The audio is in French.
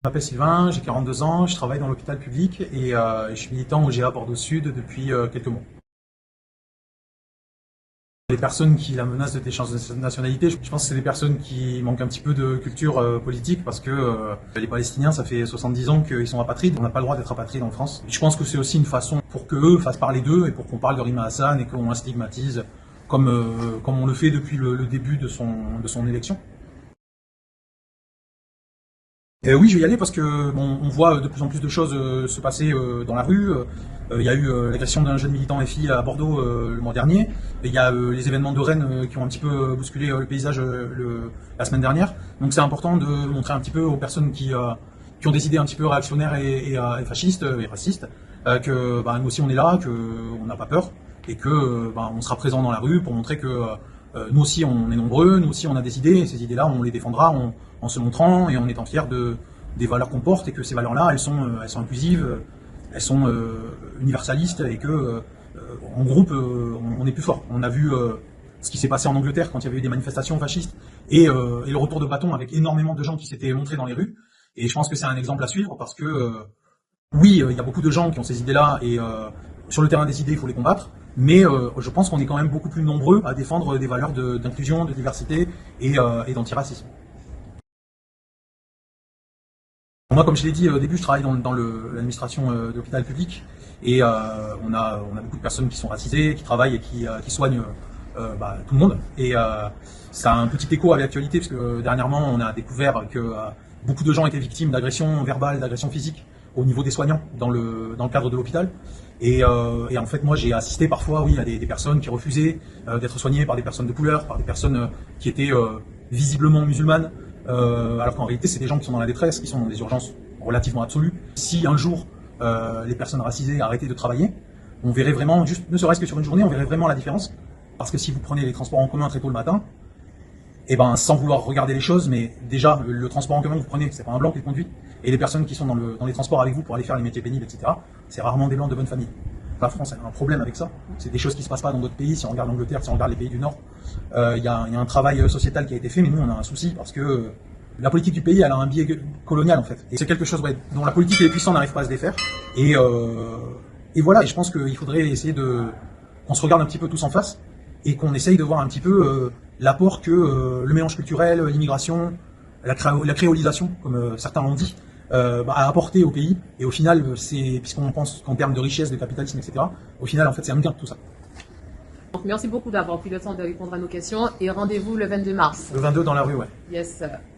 Je m'appelle Sylvain, j'ai 42 ans, je travaille dans l'hôpital public et je suis militant au GA Bordeaux Sud depuis quelques mois. Les personnes qui la menacent de déchéance de nationalité, je pense que c'est des personnes qui manquent un petit peu de culture politique parce que les Palestiniens, ça fait 70 ans qu'ils sont apatrides, on n'a pas le droit d'être apatride en France. Je pense que c'est aussi une façon pour qu'eux fassent parler d'eux et pour qu'on parle de Rima Hassan et qu'on la stigmatise comme on le fait depuis le début de son élection. Oui, je vais y aller parce que on voit de plus en plus de choses se passer dans la rue. Il y a eu l'agression d'un jeune militant FI à Bordeaux le mois dernier. Et il y a les événements de Rennes qui ont un petit peu bousculé le paysage la semaine dernière. Donc c'est important de montrer un petit peu aux personnes qui ont des idées un petit peu réactionnaires et fascistes et racistes que nous aussi on est là, qu'on n'a pas peur et que on sera présent dans la rue pour montrer que nous aussi on est nombreux, nous aussi on a des idées et ces idées-là on les défendra en se montrant et en étant fiers des valeurs qu'on porte et que ces valeurs-là elles sont inclusives, elles sont universalistes et que en groupe on est plus fort. On a vu ce qui s'est passé en Angleterre quand il y avait eu des manifestations fascistes et le retour de bâton avec énormément de gens qui s'étaient montrés dans les rues. Et je pense que c'est un exemple à suivre parce que oui, il y a beaucoup de gens qui ont ces idées-là et sur le terrain des idées, il faut les combattre. Mais je pense qu'on est quand même beaucoup plus nombreux à défendre des valeurs d'inclusion, de diversité et d'antiracisme. Moi, comme je l'ai dit au début, je travaille dans l'administration de l'hôpital public et on a beaucoup de personnes qui sont racisées, qui travaillent et qui soignent tout le monde. Et ça a un petit écho avec l'actualité parce que dernièrement, on a découvert que beaucoup de gens étaient victimes d'agressions verbales, d'agressions physiques au niveau des soignants dans le cadre de l'hôpital. Et en fait, moi, j'ai assisté parfois, oui, à des personnes qui refusaient d'être soignées par des personnes de couleur, par des personnes qui étaient visiblement musulmanes, alors qu'en réalité, c'est des gens qui sont dans la détresse, qui sont dans des urgences relativement absolues. Si un jour les personnes racisées arrêtaient de travailler, on verrait vraiment, juste ne serait-ce que sur une journée, on verrait vraiment la différence. Parce que si vous prenez les transports en commun très tôt le matin, et sans vouloir regarder les choses, mais déjà, le transport en commun que vous prenez, c'est pas un blanc qui le conduit. Et les personnes qui sont dans les transports avec vous pour aller faire les métiers pénibles, etc., c'est rarement des blancs de bonne famille. La France a un problème avec ça. C'est des choses qui se passent pas dans d'autres pays. Si on regarde l'Angleterre, si on regarde les pays du Nord, il y a un travail sociétal qui a été fait, mais nous, on a un souci parce que la politique du pays, elle a un biais colonial, en fait. Et c'est quelque chose dont la politique et les puissants n'arrivent pas à se défaire. Et voilà, et je pense qu'il faudrait essayer qu'on se regarde un petit peu tous en face et qu'on essaye de voir un petit peu l'apport que le mélange culturel, l'immigration, la créolisation, comme certains l'ont dit, a apporté au pays. Et au final, puisqu'on pense qu'en termes de richesse, de capitalisme, etc., au final, en fait, c'est un gain tout ça. Donc, merci beaucoup d'avoir pris le temps de répondre à nos questions et rendez-vous le 22 mars. Le 22 dans la rue, ouais. Yes.